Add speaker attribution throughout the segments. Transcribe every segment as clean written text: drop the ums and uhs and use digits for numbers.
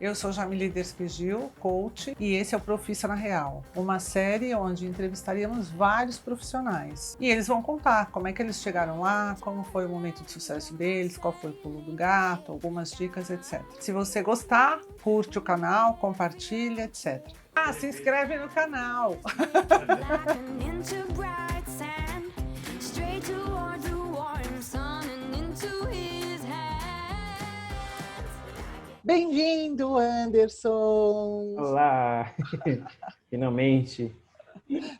Speaker 1: Eu sou Jamile Despigil, coach, e esse é o Profissa na Real, uma série onde entrevistaríamos vários profissionais. E eles vão contar como é que eles chegaram lá, como foi o momento de sucesso deles, qual foi o pulo do gato, algumas dicas, etc. Se você gostar, curte o canal, compartilha, etc. Ah, se inscreve no canal! Bem-vindo, Anderson!
Speaker 2: Olá! Finalmente!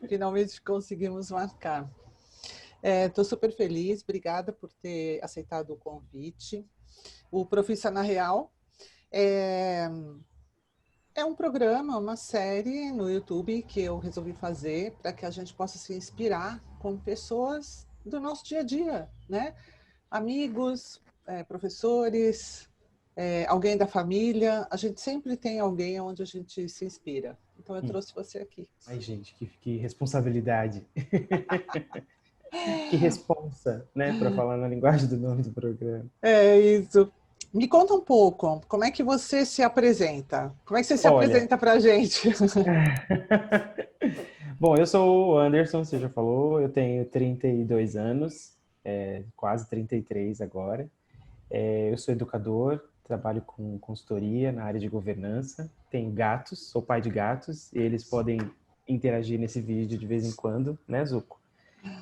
Speaker 1: Finalmente conseguimos marcar. Estou super feliz, obrigada por ter aceitado o convite. O Profissa na Real é um programa, uma série no YouTube que eu resolvi fazer para que a gente possa se inspirar com pessoas do nosso dia a dia, né? Amigos, professores, alguém da família. A gente sempre tem alguém onde a gente se inspira. Então eu trouxe você aqui.
Speaker 2: Ai, gente, que responsabilidade! Que responsa, né? Para falar na linguagem do nome do programa.
Speaker 1: É isso. Me conta um pouco, como é que você se apresenta? Como é que você se
Speaker 2: Olha,
Speaker 1: apresenta para a gente?
Speaker 2: bom, eu sou o Anderson, você já falou, eu tenho 32 anos, quase 33 agora. Eu sou educador, trabalho com consultoria na área de governança, tenho gatos, sou pai de gatos, e eles podem interagir nesse vídeo de vez em quando, né, Zuko?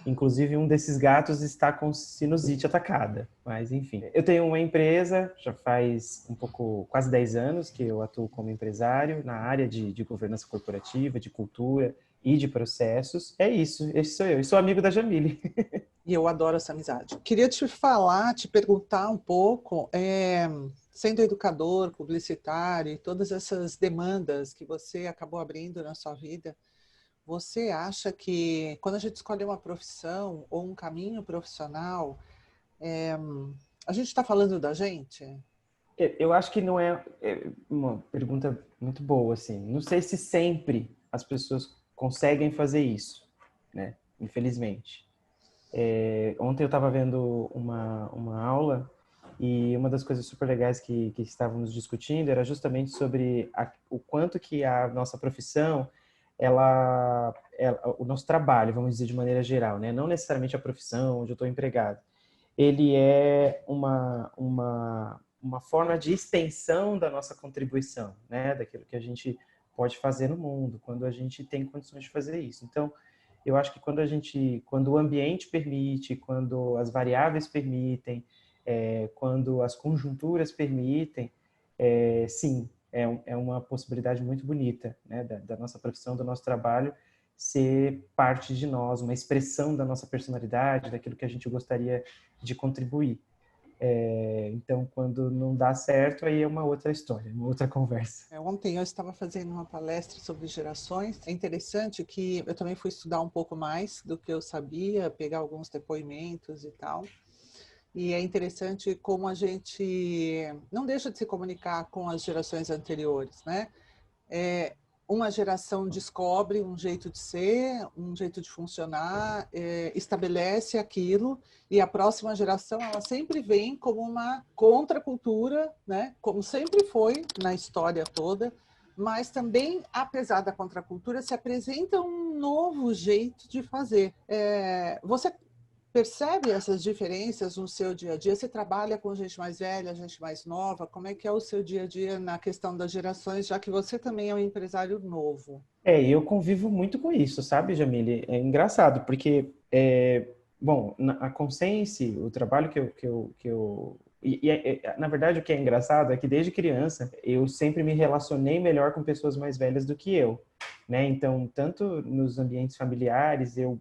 Speaker 2: Inclusive, um desses gatos está com sinusite atacada. Mas, enfim. Eu tenho uma empresa, já faz quase 10 anos que eu atuo como empresário na área de governança corporativa, de cultura e de processos. É isso, esse sou eu. E sou amigo da Jamile.
Speaker 1: E eu adoro essa amizade. Queria te perguntar um pouco, sendo educador, publicitário e todas essas demandas que você acabou abrindo na sua vida, você acha que quando a gente escolhe uma profissão ou um caminho profissional, a gente está falando da gente?
Speaker 2: Eu acho que não é uma pergunta muito boa, assim. Não sei se sempre as pessoas conseguem fazer isso, né? Infelizmente. Ontem eu estava vendo uma aula e uma das coisas super legais que estávamos discutindo era justamente sobre o quanto que a nossa profissão, o nosso trabalho, vamos dizer de maneira geral, né? Não necessariamente a profissão onde eu estou empregado, ele é uma forma de extensão da nossa contribuição, né? Daquilo que a gente pode fazer no mundo, quando a gente tem condições de fazer isso. Então, eu acho que quando o ambiente permite, quando as variáveis permitem, quando as conjunturas permitem, sim, é uma possibilidade muito bonita, né, da nossa profissão, do nosso trabalho ser parte de nós, uma expressão da nossa personalidade, daquilo que a gente gostaria de contribuir. Então, quando não dá certo, aí é uma outra história, uma outra conversa.
Speaker 1: Ontem eu estava fazendo uma palestra sobre gerações. É interessante que eu também fui estudar um pouco mais do que eu sabia, pegar alguns depoimentos e tal. E é interessante como a gente não deixa de se comunicar com as gerações anteriores, né? Uma geração descobre um jeito de ser, um jeito de funcionar, estabelece aquilo, e a próxima geração ela sempre vem como uma contracultura, né? Como sempre foi na história toda, mas também, apesar da contracultura, se apresenta um novo jeito de fazer. Você percebe essas diferenças no seu dia a dia? Você trabalha com gente mais velha, gente mais nova? Como é que é o seu dia a dia na questão das gerações, já que você também é um empresário novo?
Speaker 2: Eu convivo muito com isso, sabe, Jamile? É engraçado, porque, bom, a Conscience, o trabalho na verdade, o que é engraçado é que desde criança eu sempre me relacionei melhor com pessoas mais velhas do que eu, né? Então, tanto nos ambientes familiares, eu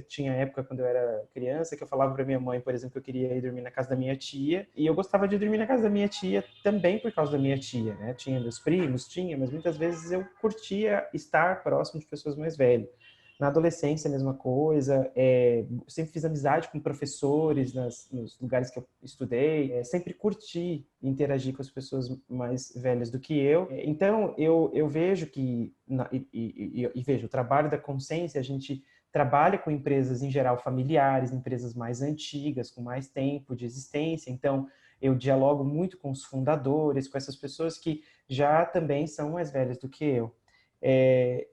Speaker 2: tinha época quando eu era criança que eu falava para minha mãe, por exemplo, que eu queria ir dormir na casa da minha tia, e eu gostava de dormir na casa da minha tia também por causa da minha tia, né? Tinha meus primos, mas muitas vezes eu curtia estar próximo de pessoas mais velhas. Na adolescência, a mesma coisa. Sempre fiz amizade com professores nos lugares que eu estudei. Sempre curti interagir com as pessoas mais velhas do que eu. Então, eu vejo que... E vejo, o trabalho da Consciência, a gente trabalha com empresas, em geral, familiares, empresas mais antigas, com mais tempo de existência. Então, eu dialogo muito com os fundadores, com essas pessoas que já também são mais velhas do que eu.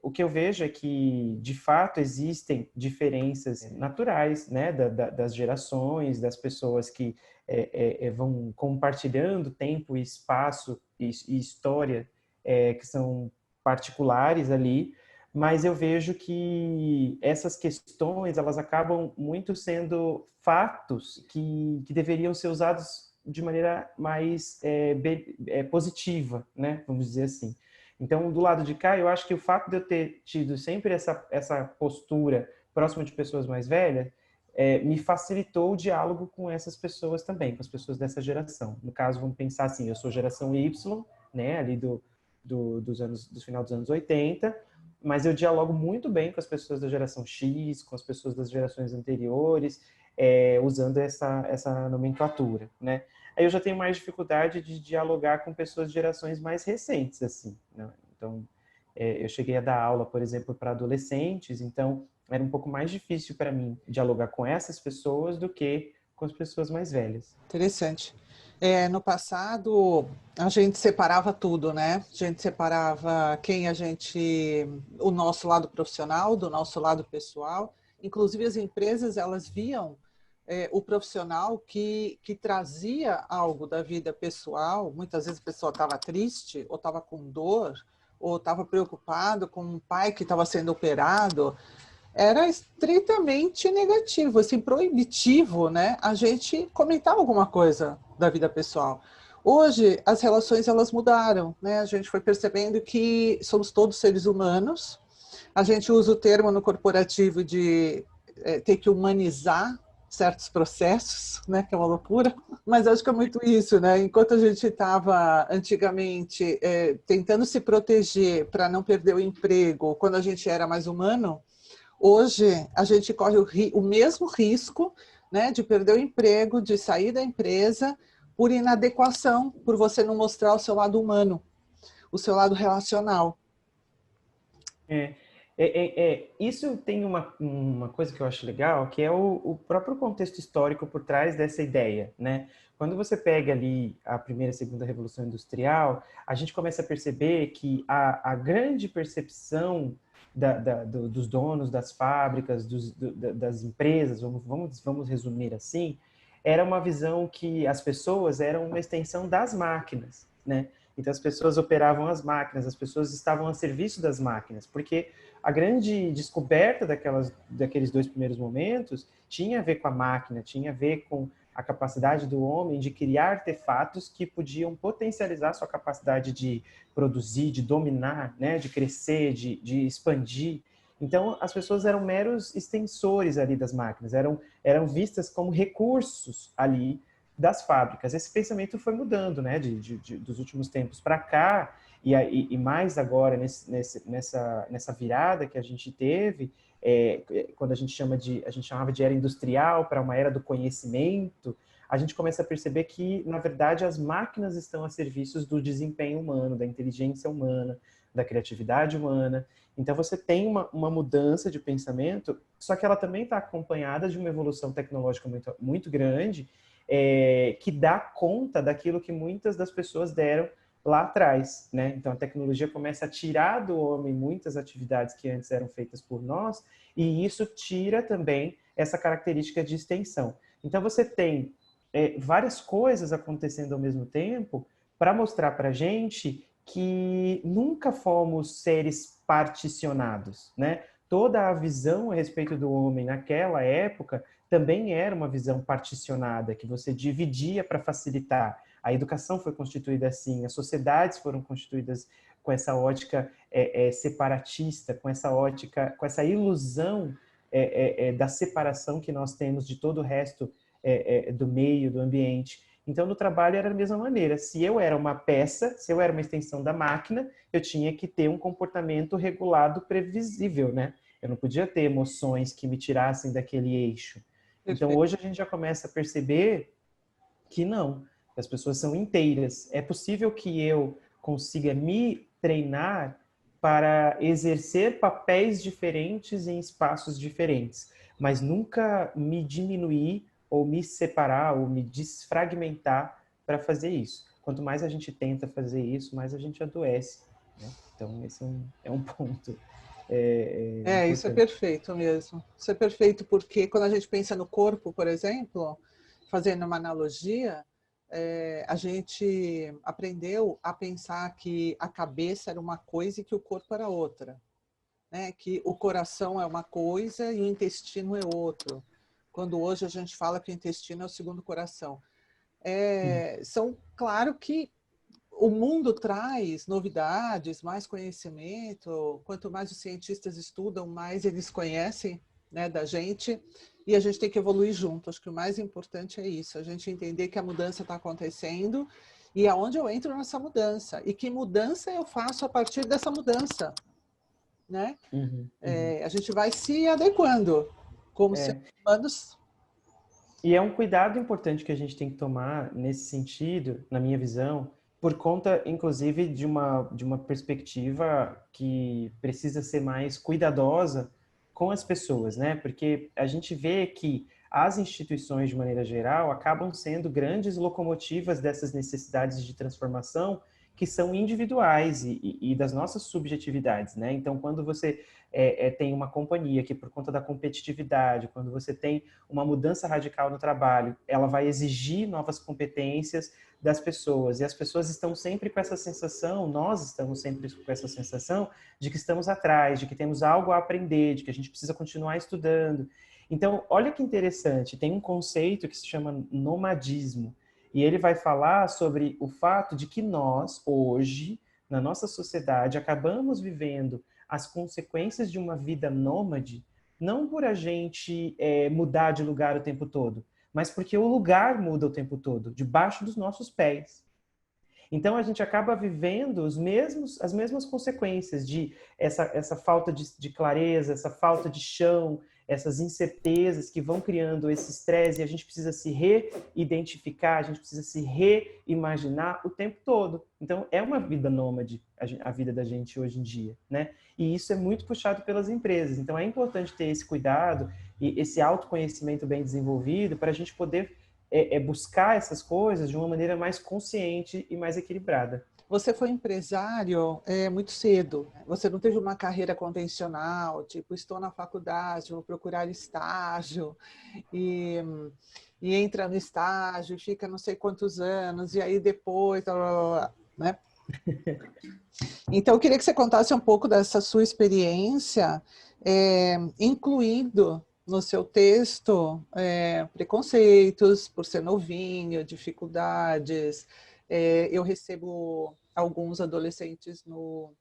Speaker 2: O que eu vejo é que, de fato, existem diferenças naturais, né, das gerações, das pessoas que vão compartilhando tempo e espaço e história que são particulares ali, mas eu vejo que essas questões elas acabam muito sendo fatos que deveriam ser usados de maneira mais positiva, né, vamos dizer assim. Então, do lado de cá, eu acho que o fato de eu ter tido sempre essa postura próxima de pessoas mais velhas, me facilitou o diálogo com essas pessoas também, com as pessoas dessa geração. No caso, vamos pensar assim, eu sou geração Y, né, ali do final dos anos 80, mas eu dialogo muito bem com as pessoas da geração X, com as pessoas das gerações anteriores, usando essa nomenclatura, né? Aí eu já tenho mais dificuldade de dialogar com pessoas de gerações mais recentes, assim, né? Então, eu cheguei a dar aula, por exemplo, para adolescentes, então era um pouco mais difícil para mim dialogar com essas pessoas do que com as pessoas mais velhas.
Speaker 1: Interessante. No passado, a gente separava tudo, né? A gente separava o nosso lado profissional, do nosso lado pessoal. Inclusive, as empresas, elas viam o profissional que trazia algo da vida pessoal. Muitas vezes a pessoa estava triste, ou estava com dor, ou estava preocupado com um pai que estava sendo operado. Era estritamente negativo, assim, proibitivo, né? A gente comentar alguma coisa da vida pessoal. Hoje, as relações, elas mudaram, né? A gente foi percebendo que somos todos seres humanos. A gente usa o termo no corporativo de ter que humanizar certos processos, né? Que é uma loucura. Mas acho que é muito isso, né? Enquanto a gente estava, antigamente, tentando se proteger para não perder o emprego, quando a gente era mais humano, hoje, a gente corre o mesmo risco, né, de perder o emprego, de sair da empresa, por inadequação, por você não mostrar o seu lado humano, o seu lado relacional.
Speaker 2: Isso tem uma coisa que eu acho legal, que é o próprio contexto histórico por trás dessa ideia, né? Quando você pega ali a primeira e segunda revolução industrial, a gente começa a perceber que a grande percepção dos donos das fábricas, das empresas, vamos resumir assim, era uma visão que as pessoas eram uma extensão das máquinas, né? Então as pessoas operavam as máquinas, as pessoas estavam a serviço das máquinas, porque a grande descoberta daqueles dois primeiros momentos tinha a ver com a máquina, tinha a ver com a capacidade do homem de criar artefatos que podiam potencializar sua capacidade de produzir, de dominar, né, de crescer, de expandir. Então, as pessoas eram meros extensores ali das máquinas, eram vistas como recursos ali das fábricas. Esse pensamento foi mudando, né, dos últimos tempos para cá, e mais agora nessa virada que a gente teve, quando a gente chamava de era industrial para uma era do conhecimento, a gente começa a perceber que, na verdade, as máquinas estão a serviço do desempenho humano, da inteligência humana, da criatividade humana. Então, você tem uma mudança de pensamento, só que ela também está acompanhada de uma evolução tecnológica muito, muito grande, que dá conta daquilo que muitas das pessoas deram lá atrás, né? Então a tecnologia começa a tirar do homem muitas atividades que antes eram feitas por nós, e isso tira também essa característica de extensão. Então você tem várias coisas acontecendo ao mesmo tempo para mostrar para a gente que nunca fomos seres particionados, né? Toda a visão a respeito do homem naquela época também era uma visão particionada, que você dividia para facilitar. A educação foi constituída assim, as sociedades foram constituídas com essa ótica separatista, com essa ótica, com essa ilusão da separação que nós temos de todo o resto do meio, do ambiente. Então, no trabalho era da mesma maneira. Se eu era uma peça, se eu era uma extensão da máquina, eu tinha que ter um comportamento regulado, previsível, né? Eu não podia ter emoções que me tirassem daquele eixo. Então,
Speaker 1: Perfeito.
Speaker 2: hoje a gente já começa a perceber que não, que as pessoas são inteiras. É possível que eu consiga me treinar para exercer papéis diferentes em espaços diferentes, mas nunca me diminuir ou me separar ou me desfragmentar para fazer isso. Quanto mais a gente tenta fazer isso, mais a gente adoece, né? Então, esse é um ponto
Speaker 1: Isso é
Speaker 2: importante.
Speaker 1: perfeito mesmo. Isso é perfeito porque quando a gente pensa no corpo, por exemplo, fazendo uma analogia, a gente aprendeu a pensar que a cabeça era uma coisa e que o corpo era outra, né? Que o coração é uma coisa e o intestino é outro. Quando hoje a gente fala que o intestino é o segundo coração. São, claro que o mundo traz novidades, mais conhecimento. Quanto mais os cientistas estudam, mais eles conhecem, né, da gente. E a gente tem que evoluir junto. Acho que o mais importante é isso, a gente entender que a mudança está acontecendo e aonde eu entro nessa mudança. E que mudança eu faço a partir dessa mudança, né? A gente vai se adequando como seres humanos.
Speaker 2: E é um cuidado importante que a gente tem que tomar nesse sentido, na minha visão, por conta, inclusive, de uma perspectiva que precisa ser mais cuidadosa com as pessoas, né? Porque a gente vê que as instituições, de maneira geral, acabam sendo grandes locomotivas dessas necessidades de transformação que são individuais e das nossas subjetividades, né? Então, quando você tem uma companhia que, por conta da competitividade, quando você tem uma mudança radical no trabalho, ela vai exigir novas competências das pessoas, e as pessoas estão sempre com essa sensação, nós estamos sempre com essa sensação de que estamos atrás, de que temos algo a aprender, de que a gente precisa continuar estudando. Então, olha que interessante, tem um conceito que se chama nomadismo, e ele vai falar sobre o fato de que nós, hoje, na nossa sociedade, acabamos vivendo as consequências de uma vida nômade, não por a gente mudar de lugar o tempo todo, mas porque o lugar muda o tempo todo, debaixo dos nossos pés. Então a gente acaba vivendo as mesmas consequências de essa falta de clareza, essa falta de chão, essas incertezas que vão criando esse estresse, e a gente precisa se reidentificar, a gente precisa se reimaginar o tempo todo. Então é uma vida nômade a vida da gente hoje em dia, né? E isso é muito puxado pelas empresas. Então é importante ter esse cuidado e esse autoconhecimento bem desenvolvido para a gente poder buscar essas coisas de uma maneira mais consciente e mais equilibrada.
Speaker 1: Você foi empresário muito cedo. Você não teve uma carreira convencional, tipo, estou na faculdade, vou procurar estágio, e, e entra no estágio, fica não sei quantos anos, e aí depois, blá, blá, blá, né? Então, eu queria que você contasse um pouco dessa sua experiência, incluindo no seu texto preconceitos por ser novinho, dificuldades. Eu recebo alguns adolescentes no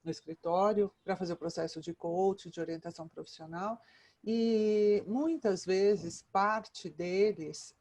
Speaker 1: escritório para fazer o processo de coach, de orientação profissional, e muitas vezes parte deles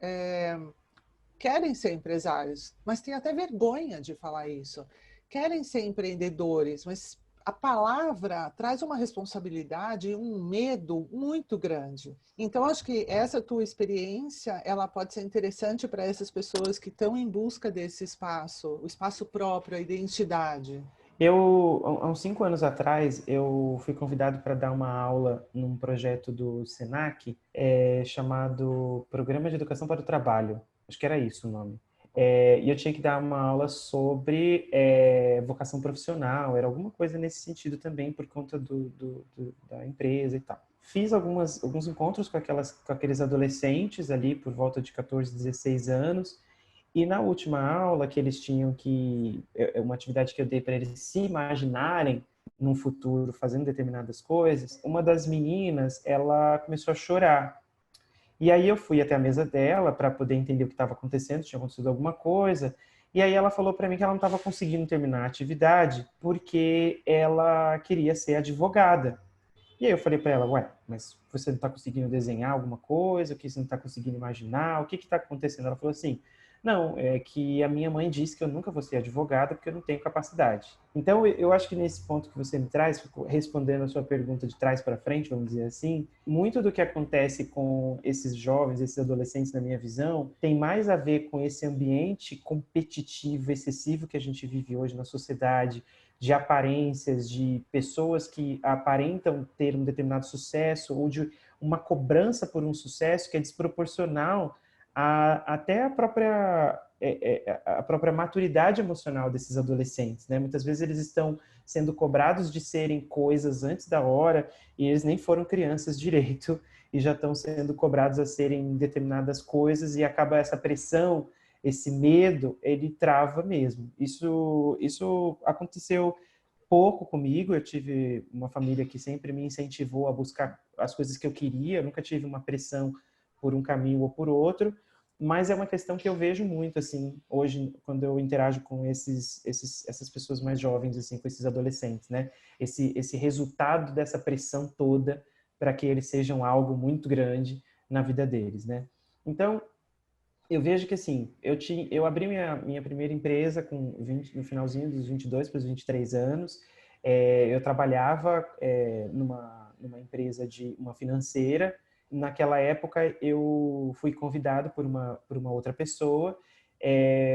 Speaker 1: querem ser empresários, mas têm até vergonha de falar isso. Querem ser empreendedores, mas a palavra traz uma responsabilidade e um medo muito grande. Então, acho que essa tua experiência, ela pode ser interessante para essas pessoas que estão em busca desse espaço, o espaço próprio, a identidade.
Speaker 2: Há uns 5 anos atrás, eu fui convidado para dar uma aula num projeto do Senac, chamado Programa de Educação para o Trabalho. Acho que era isso o nome. E eu tinha que dar uma aula sobre vocação profissional, era alguma coisa nesse sentido também, por conta da empresa e tal. Fiz alguns encontros com aqueles adolescentes ali, por volta de 14, 16 anos, e na última aula que eles tinham uma atividade que eu dei para eles se imaginarem num futuro fazendo determinadas coisas, uma das meninas, ela começou a chorar. E aí eu fui até a mesa dela para poder entender o que estava acontecendo, tinha acontecido alguma coisa. E aí ela falou para mim que ela não estava conseguindo terminar a atividade porque ela queria ser advogada. E aí eu falei para ela, ué, mas você não está conseguindo desenhar alguma coisa? O que você não está conseguindo imaginar? O que está acontecendo? Ela falou assim, não, é que a minha mãe disse que eu nunca vou ser advogada porque eu não tenho capacidade. Então, eu acho que nesse ponto que você me traz, respondendo a sua pergunta de trás para frente, vamos dizer assim, muito do que acontece com esses jovens, esses adolescentes, na minha visão, tem mais a ver com esse ambiente competitivo, excessivo que a gente vive hoje na sociedade, de aparências, de pessoas que aparentam ter um determinado sucesso ou de uma cobrança por um sucesso que é desproporcional até a própria a própria maturidade emocional desses adolescentes, né? Muitas vezes eles estão sendo cobrados de serem coisas antes da hora e eles nem foram crianças direito e já estão sendo cobrados a serem determinadas coisas e acaba essa pressão, esse medo, ele trava mesmo. Isso aconteceu pouco comigo, eu tive uma família que sempre me incentivou a buscar as coisas que eu queria, eu nunca tive uma pressão por um caminho ou por outro, mas é uma questão que eu vejo muito, assim, hoje, quando eu interajo com essas pessoas mais jovens, assim, com esses adolescentes, né? Esse resultado dessa pressão toda para que eles sejam algo muito grande na vida deles, né? Então, eu vejo que, assim, eu abri minha primeira empresa no finalzinho dos 22 para os 23 anos. Eu trabalhava numa empresa de uma financeira. Naquela época, eu fui convidado por uma outra pessoa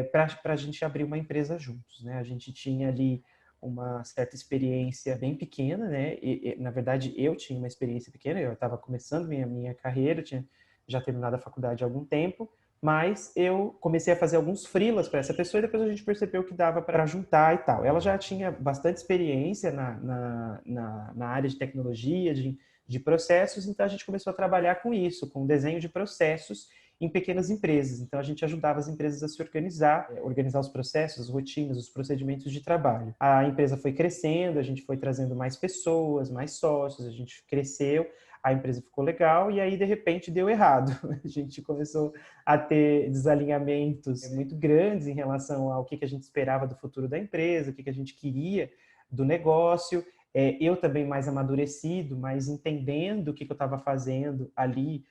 Speaker 2: para a gente abrir uma empresa juntos, né? A gente tinha ali uma certa experiência bem pequena, né? Na verdade, eu tinha uma experiência pequena, eu estava começando minha carreira, eu tinha já terminado a faculdade há algum tempo, mas eu comecei a fazer alguns freelas para essa pessoa e depois a gente percebeu que dava para juntar e tal. Ela já tinha bastante experiência na área de tecnologia, de processos, então a gente começou a trabalhar com isso, com desenho de processos em pequenas empresas. Então a gente ajudava as empresas a se organizar os processos, as rotinas, os procedimentos de trabalho. A empresa foi crescendo, a gente foi trazendo mais pessoas, mais sócios, a gente cresceu, a empresa ficou legal e aí de repente deu errado. A gente começou a ter desalinhamentos muito grandes em relação ao que a gente esperava do futuro da empresa, o que a gente queria do negócio. Eu também mais amadurecido, mais entendendo o que eu estava fazendo ali,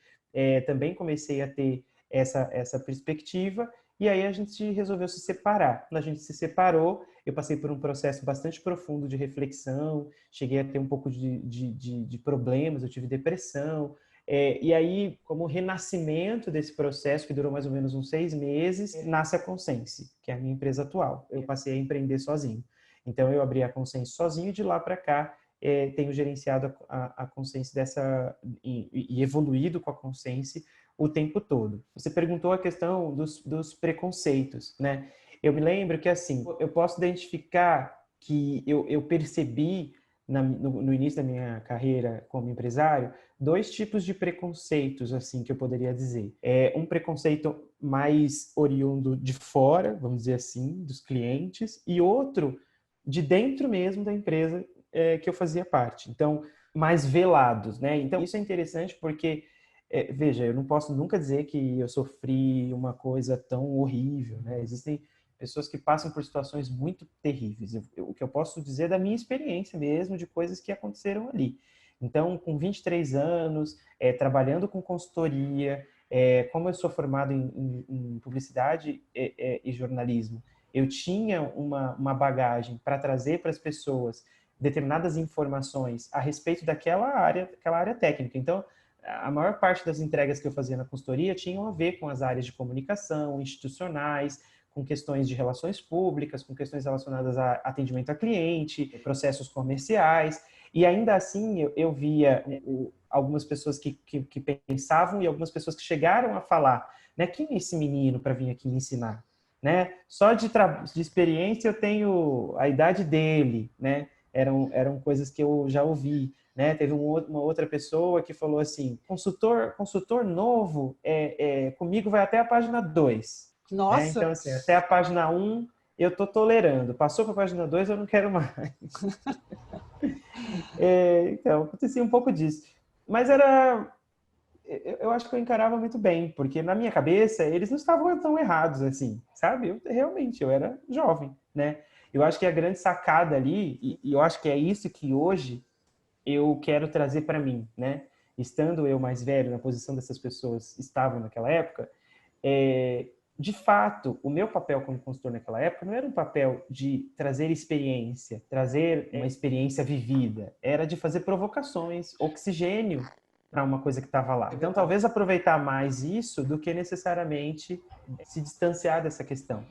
Speaker 2: também comecei a ter essa perspectiva, e aí a gente resolveu se separar. Quando a gente se separou, eu passei por um processo bastante profundo de reflexão, cheguei a ter um pouco de problemas, eu tive depressão, e aí, como renascimento desse processo, que durou mais ou menos uns 6 meses, nasce a Consense, que é a minha empresa atual. Eu passei a empreender sozinho. Então, eu abri a Consense sozinho e de lá para cá tenho gerenciado a Consense e evoluído com a Consense o tempo todo. Você perguntou a questão dos preconceitos, né? Eu me lembro que, assim, eu posso identificar que eu percebi no início da minha carreira como empresário 2 tipos de preconceitos, assim, que eu poderia dizer. Um preconceito mais oriundo de fora, vamos dizer assim, dos clientes, e outro de dentro mesmo da empresa que eu fazia parte. Então, mais velados, né? Então, isso é interessante porque, veja, eu não posso nunca dizer que eu sofri uma coisa tão horrível, né? Existem pessoas que passam por situações muito terríveis. O que eu posso dizer é da minha experiência mesmo, de coisas que aconteceram ali. Então, com 23 anos, trabalhando com consultoria, como eu sou formado em publicidade e jornalismo, eu tinha uma bagagem para trazer para as pessoas determinadas informações a respeito daquela área técnica. Então, a maior parte das entregas que eu fazia na consultoria tinham a ver com as áreas de comunicação, institucionais, com questões de relações públicas, com questões relacionadas a atendimento a cliente, processos comerciais, e ainda assim eu via algumas pessoas que pensavam e algumas pessoas que chegaram a falar, né, quem é esse menino para vir aqui me ensinar? Né? Só de experiência eu tenho a idade dele, né? Eram coisas que eu já ouvi, né? Teve uma outra pessoa que falou assim, consultor novo, comigo vai até a página 2. Né?
Speaker 1: Nossa!
Speaker 2: Então, assim, até a página 1 eu tô tolerando. Passou para a página 2 eu não quero mais. Então, acontecia um pouco disso. Mas eu acho que eu encarava muito bem, porque na minha cabeça eles não estavam tão errados assim, sabe? Eu era jovem, né? Eu acho que a grande sacada ali, e eu acho que é isso que hoje eu quero trazer para mim, né? Estando eu mais velho, na posição dessas pessoas estavam naquela época, de fato, o meu papel como consultor naquela época não era um papel de trazer experiência, trazer uma experiência vivida, era de fazer provocações, oxigênio para uma coisa que estava lá. Então, talvez aproveitar mais isso do que necessariamente se distanciar dessa questão.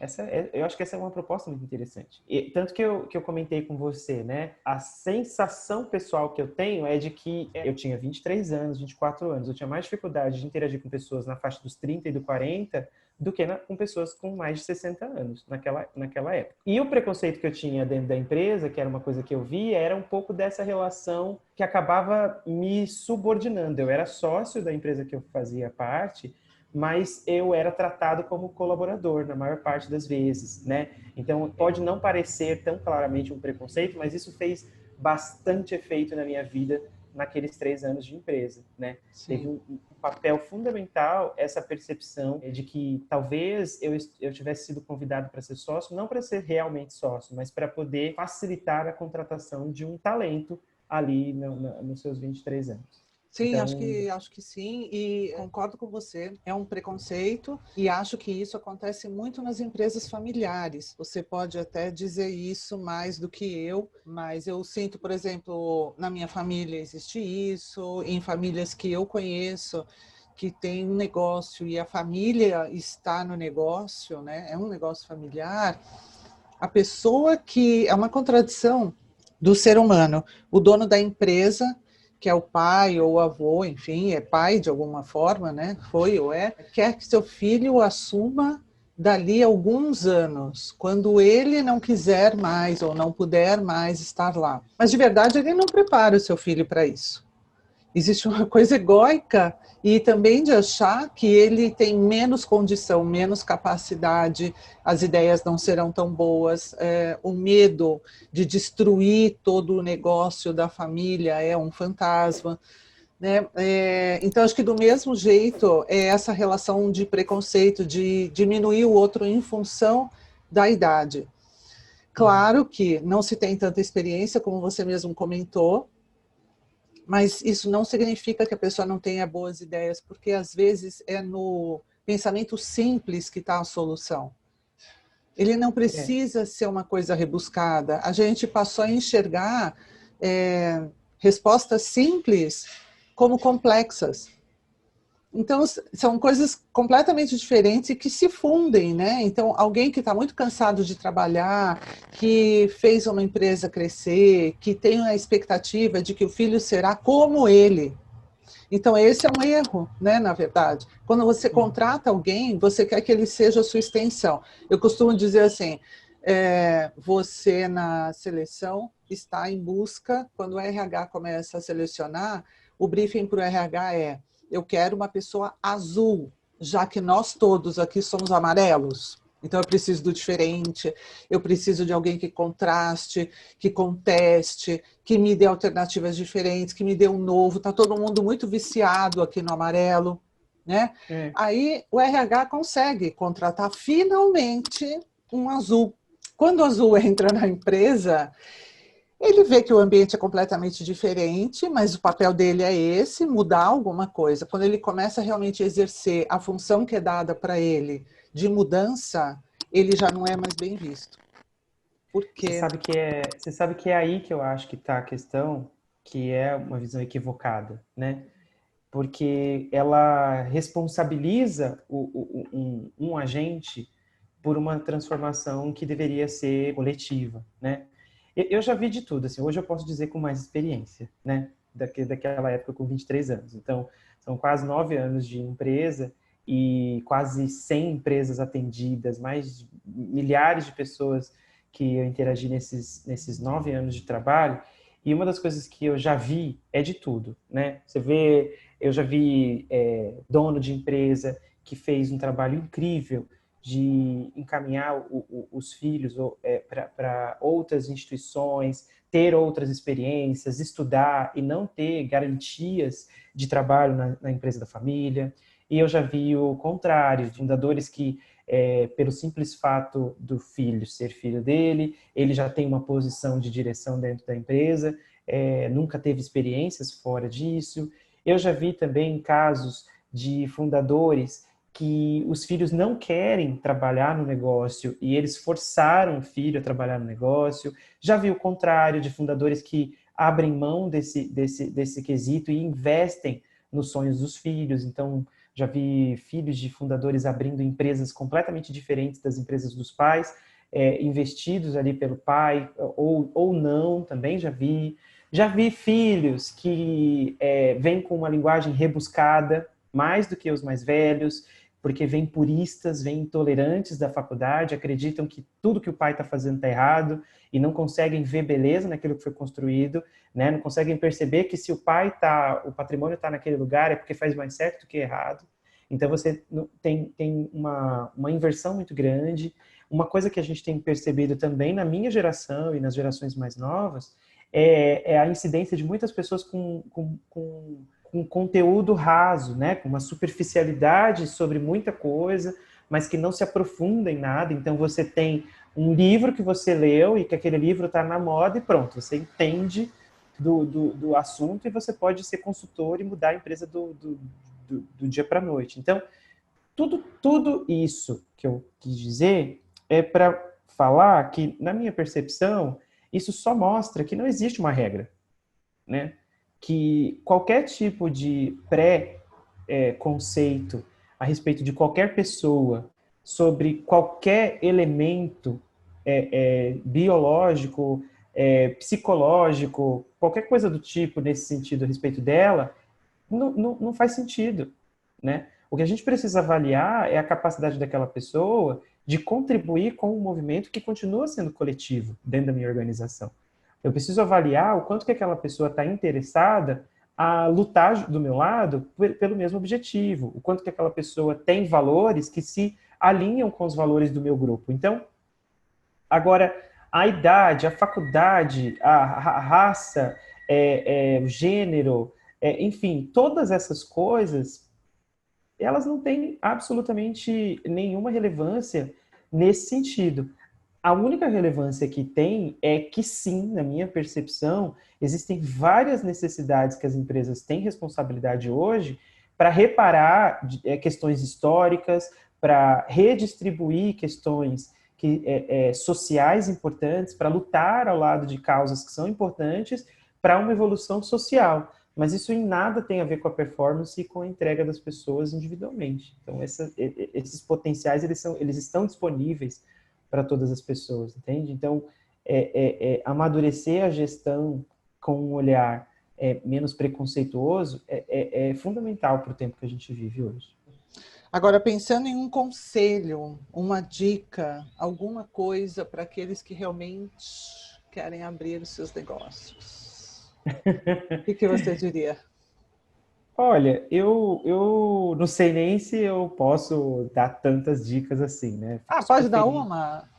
Speaker 2: Eu acho que essa é uma proposta muito interessante. Tanto que eu comentei com você, né? A sensação pessoal que eu tenho é de que eu tinha 23 anos, 24 anos, eu tinha mais dificuldade de interagir com pessoas na faixa dos 30 e do 40 do que com pessoas com mais de 60 anos naquela época. E o preconceito que eu tinha dentro da empresa, que era uma coisa que eu via, era um pouco dessa relação que acabava me subordinando. Eu era sócio da empresa que eu fazia parte, mas eu era tratado como colaborador na maior parte das vezes, né? Então, pode não parecer tão claramente um preconceito, mas isso fez bastante efeito na minha vida naqueles 3 anos de empresa, né?
Speaker 1: Sim.
Speaker 2: Teve um papel fundamental essa percepção de que talvez eu tivesse sido convidado para ser sócio, não para ser realmente sócio, mas para poder facilitar a contratação de um talento ali nos seus 23 anos.
Speaker 1: Sim,
Speaker 2: Então,
Speaker 1: acho que sim, e concordo com você. É um preconceito e acho que isso acontece muito nas empresas familiares. Você pode até dizer isso mais do que eu, mas eu sinto, por exemplo, na minha família existe isso, em famílias que eu conheço, que tem um negócio e a família está no negócio, né? É um negócio familiar. A pessoa que é uma contradição do ser humano, o dono da empresa, que é o pai ou o avô, enfim, é pai de alguma forma, né? Foi ou é, quer que seu filho assuma dali a alguns anos, quando ele não quiser mais ou não puder mais estar lá. Mas de verdade ele não prepara o seu filho para isso. Existe uma coisa egóica e também de achar que ele tem menos condição, menos capacidade, as ideias não serão tão boas, o medo de destruir todo o negócio da família é um fantasma, né? Então, acho que do mesmo jeito é essa relação de preconceito, de diminuir o outro em função da idade. Claro que não se tem tanta experiência, como você mesmo comentou, mas isso não significa que a pessoa não tenha boas ideias, porque às vezes é no pensamento simples que está a solução. Ele não precisa ser uma coisa rebuscada. A gente passou a enxergar respostas simples como complexas. Então, são coisas completamente diferentes e que se fundem, né? Então, alguém que está muito cansado de trabalhar, que fez uma empresa crescer, que tem a expectativa de que o filho será como ele. Então, esse é um erro, né, na verdade. Quando você contrata alguém, você quer que ele seja a sua extensão. Eu costumo dizer assim, você na seleção está em busca, quando o RH começa a selecionar, o briefing para o RH é: eu quero uma pessoa azul, já que nós todos aqui somos amarelos. Então, eu preciso do diferente, eu preciso de alguém que contraste, que conteste, que me dê alternativas diferentes, que me dê um novo. Está todo mundo muito viciado aqui no amarelo, né? Aí o RH consegue contratar finalmente um azul. Quando o azul entra na empresa, ele vê que o ambiente é completamente diferente, mas o papel dele é esse, mudar alguma coisa. Quando ele começa a realmente exercer a função que é dada para ele de mudança, ele já não é mais bem visto. Por quê?
Speaker 2: Você sabe que é aí que eu acho que está a questão, que é uma visão equivocada, né? Porque ela responsabiliza um agente por uma transformação que deveria ser coletiva, né? Eu já vi de tudo, assim, hoje eu posso dizer com mais experiência, né? Daquela época com 23 anos. Então, são quase 9 anos de empresa e quase 100 empresas atendidas, mais de milhares de pessoas que eu interagi nesses 9 anos de trabalho. E uma das coisas que eu já vi é de tudo, né? Eu já vi dono de empresa que fez um trabalho incrível de encaminhar os filhos para outras instituições, ter outras experiências, estudar e não ter garantias de trabalho na empresa da família. E eu já vi o contrário, fundadores que, pelo simples fato do filho ser filho dele, ele já tem uma posição de direção dentro da empresa, nunca teve experiências fora disso. Eu já vi também casos de fundadores que os filhos não querem trabalhar no negócio e eles forçaram o filho a trabalhar no negócio. Já vi o contrário, de fundadores que abrem mão desse quesito e investem nos sonhos dos filhos. Então, já vi filhos de fundadores abrindo empresas completamente diferentes das empresas dos pais, investidos ali pelo pai, ou não, também já vi. Já vi filhos que vêm com uma linguagem rebuscada, mais do que os mais velhos, porque vem puristas, vem intolerantes da faculdade, acreditam que tudo que o pai está fazendo está errado e não conseguem ver beleza naquilo que foi construído, né? Não conseguem perceber que se o patrimônio está naquele lugar é porque faz mais certo do que errado. Então você tem uma inversão muito grande. Uma coisa que a gente tem percebido também na minha geração e nas gerações mais novas é a incidência de muitas pessoas com conteúdo raso, né? Com uma superficialidade sobre muita coisa, mas que não se aprofunda em nada. Então você tem um livro que você leu e que aquele livro está na moda e pronto, você entende do assunto e você pode ser consultor e mudar a empresa do dia para a noite. Então, tudo isso que eu quis dizer é para falar que, na minha percepção, isso só mostra que não existe uma regra, né? Que qualquer tipo de pré-conceito a respeito de qualquer pessoa, sobre qualquer elemento biológico, psicológico, qualquer coisa do tipo nesse sentido a respeito dela, não faz sentido, né? O que a gente precisa avaliar é a capacidade daquela pessoa de contribuir com um movimento que continua sendo coletivo dentro da minha organização. Eu preciso avaliar o quanto que aquela pessoa está interessada a lutar do meu lado pelo mesmo objetivo, o quanto que aquela pessoa tem valores que se alinham com os valores do meu grupo. Então, agora, a idade, a faculdade, a raça, o gênero, enfim, todas essas coisas, elas não têm absolutamente nenhuma relevância nesse sentido. A única relevância que tem é que sim, na minha percepção, existem várias necessidades que as empresas têm responsabilidade hoje para reparar questões históricas, para redistribuir questões sociais importantes, para lutar ao lado de causas que são importantes para uma evolução social. Mas isso em nada tem a ver com a performance e com a entrega das pessoas individualmente. Então, esses potenciais, eles estão disponíveis para todas as pessoas, entende? Então, amadurecer a gestão com um olhar menos preconceituoso é fundamental para o tempo que a gente vive hoje.
Speaker 1: Agora, pensando em um conselho, uma dica, alguma coisa para aqueles que realmente querem abrir os seus negócios, o que você diria?
Speaker 2: Olha, eu não sei nem se eu posso dar tantas dicas assim, né? Fico
Speaker 1: Pode
Speaker 2: super
Speaker 1: dar
Speaker 2: feliz.
Speaker 1: uma?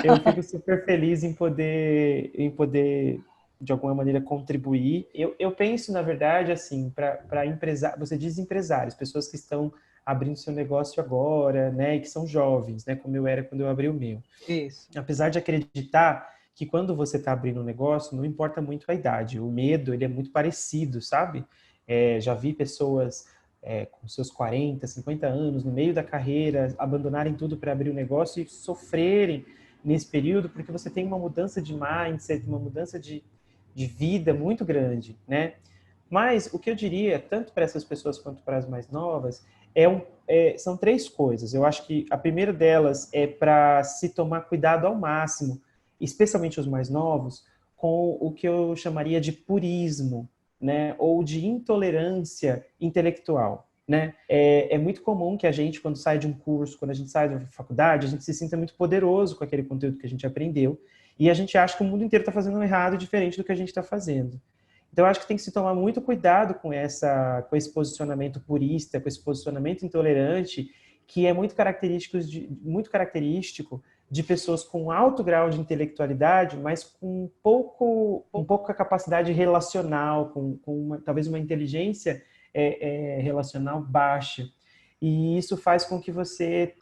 Speaker 2: Eu fico super feliz em poder, de alguma maneira, contribuir. Eu penso, na verdade, assim, para empresários, você diz empresários, pessoas que estão abrindo seu negócio agora, né, e que são jovens, né, como eu era quando eu abri o meu.
Speaker 1: Isso.
Speaker 2: Apesar de acreditar que quando você está abrindo um negócio, não importa muito a idade, o medo, ele é muito parecido, sabe? Já vi pessoas com seus 40, 50 anos, no meio da carreira, abandonarem tudo para abrir um negócio e sofrerem nesse período, porque você tem uma mudança de mindset, uma mudança de vida muito grande, né? Mas o que eu diria, tanto para essas pessoas quanto para as mais novas, são três coisas. Eu acho que a primeira delas é para se tomar cuidado ao máximo, especialmente os mais novos, com o que eu chamaria de purismo, né? Ou de intolerância intelectual. Né? É muito comum que a gente, quando sai de um curso, quando a gente sai da faculdade, a gente se sinta muito poderoso com aquele conteúdo que a gente aprendeu e a gente acha que o mundo inteiro está fazendo errado, diferente do que a gente está fazendo. Então, eu acho que tem que se tomar muito cuidado com esse posicionamento purista, com esse posicionamento intolerante, que é muito característico de pessoas com alto grau de intelectualidade, mas com pouca capacidade relacional, talvez uma inteligência relacional baixa. E isso faz com que você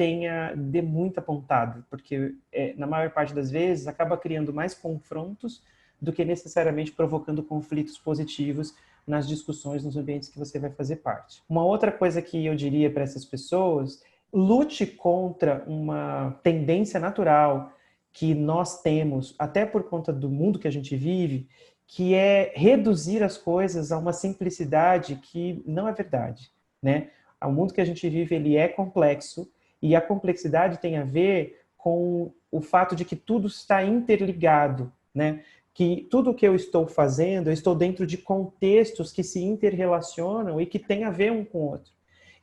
Speaker 2: dê muita pontada, porque na maior parte das vezes acaba criando mais confrontos do que necessariamente provocando conflitos positivos nas discussões, nos ambientes que você vai fazer parte. Uma outra coisa que eu diria para essas pessoas: lute contra uma tendência natural que nós temos, até por conta do mundo que a gente vive, que é reduzir as coisas a uma simplicidade que não é verdade, né? O mundo que a gente vive, ele é complexo, e a complexidade tem a ver com o fato de que tudo está interligado, né? Que tudo o que eu estou fazendo, eu estou dentro de contextos que se interrelacionam e que têm a ver um com o outro.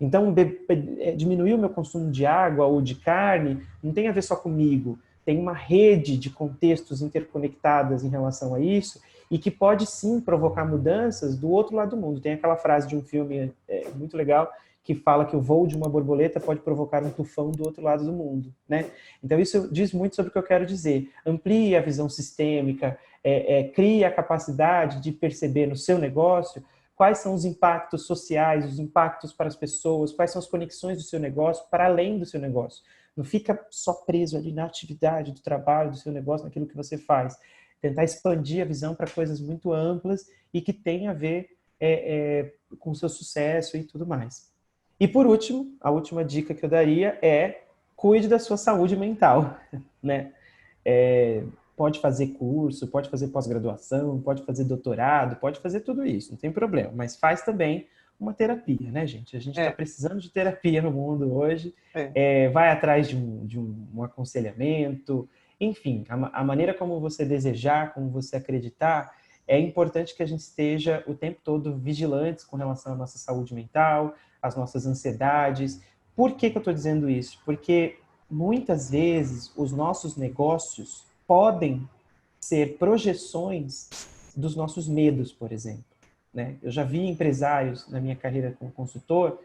Speaker 2: Então, diminuir o meu consumo de água ou de carne não tem a ver só comigo. Tem uma rede de contextos interconectadas em relação a isso e que pode sim provocar mudanças do outro lado do mundo. Tem aquela frase de um filme muito legal que fala que o voo de uma borboleta pode provocar um tufão do outro lado do mundo, né? Então isso diz muito sobre o que eu quero dizer. Amplie a visão sistêmica, crie a capacidade de perceber no seu negócio quais são os impactos sociais, os impactos para as pessoas, quais são as conexões do seu negócio para além do seu negócio. Não fica só preso ali na atividade do trabalho, do seu negócio, naquilo que você faz. Tentar expandir a visão para coisas muito amplas e que tem a ver com o seu sucesso e tudo mais. E por último, a última dica que eu daria é cuide da sua saúde mental, né? Pode fazer curso, pode fazer pós-graduação, pode fazer doutorado, pode fazer tudo isso, não tem problema. Mas faz também uma terapia, né, gente? A gente está precisando de terapia no mundo hoje. Vai atrás de um aconselhamento, enfim, a maneira como você desejar, como você acreditar, é importante que a gente esteja o tempo todo vigilantes com relação à nossa saúde mental, às nossas ansiedades. Por que eu estou dizendo isso? Porque muitas vezes os nossos negócios podem ser projeções dos nossos medos, por exemplo, né? Eu já vi empresários na minha carreira como consultor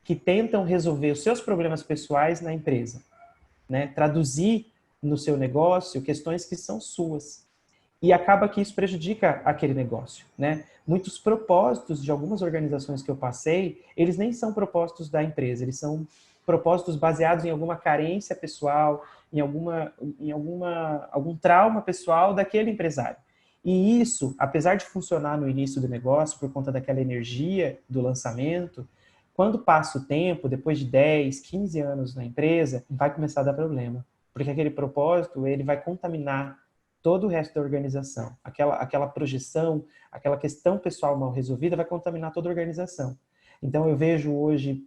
Speaker 2: que tentam resolver os seus problemas pessoais na empresa, né? Traduzir no seu negócio questões que são suas. E acaba que isso prejudica aquele negócio, né? Muitos propósitos de algumas organizações que eu passei, eles nem são propósitos da empresa, eles são propósitos baseados em alguma carência pessoal, em algum trauma pessoal daquele empresário. E isso, apesar de funcionar no início do negócio, por conta daquela energia do lançamento, quando passa o tempo, depois de 10, 15 anos na empresa, vai começar a dar problema. Porque aquele propósito, ele vai contaminar todo o resto da organização. Aquela projeção, aquela questão pessoal mal resolvida vai contaminar toda a organização. Então, eu vejo hoje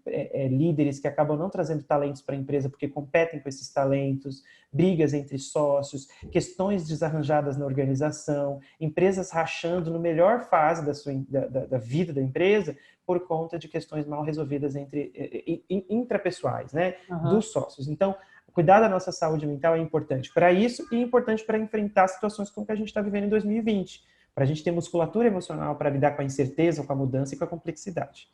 Speaker 2: líderes que acabam não trazendo talentos para a empresa porque competem com esses talentos, brigas entre sócios, questões desarranjadas na organização, empresas rachando no melhor fase da vida da empresa por conta de questões mal resolvidas intrapessoais, né, dos sócios. Então, cuidar da nossa saúde mental é importante para isso e é importante para enfrentar situações como que a gente está vivendo em 2020, para a gente ter musculatura emocional para lidar com a incerteza, com a mudança e com a complexidade.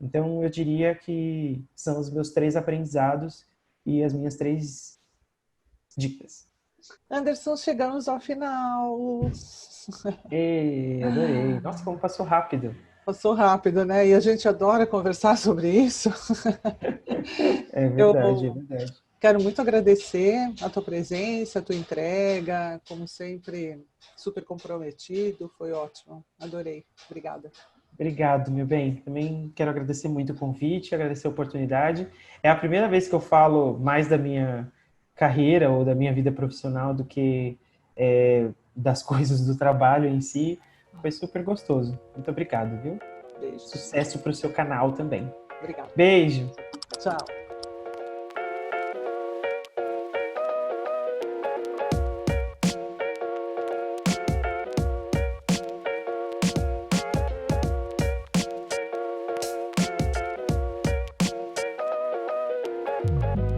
Speaker 2: Então, eu diria que são os meus 3 aprendizados e as minhas 3 dicas.
Speaker 1: Anderson, chegamos ao final.
Speaker 2: Adorei. Nossa, como passou rápido.
Speaker 1: Passou rápido, né? E a gente adora conversar sobre isso.
Speaker 2: É verdade, é verdade.
Speaker 1: Quero muito agradecer a tua presença, a tua entrega, como sempre, super comprometido, foi ótimo, adorei, obrigada.
Speaker 2: Obrigado, meu bem. Também quero agradecer muito o convite, agradecer a oportunidade. É a primeira vez que eu falo mais da minha carreira ou da minha vida profissional do que das coisas do trabalho em si. Foi super gostoso. Muito obrigado, viu?
Speaker 1: Beijo.
Speaker 2: Sucesso para o seu canal também.
Speaker 1: Obrigada.
Speaker 2: Beijo.
Speaker 1: Tchau.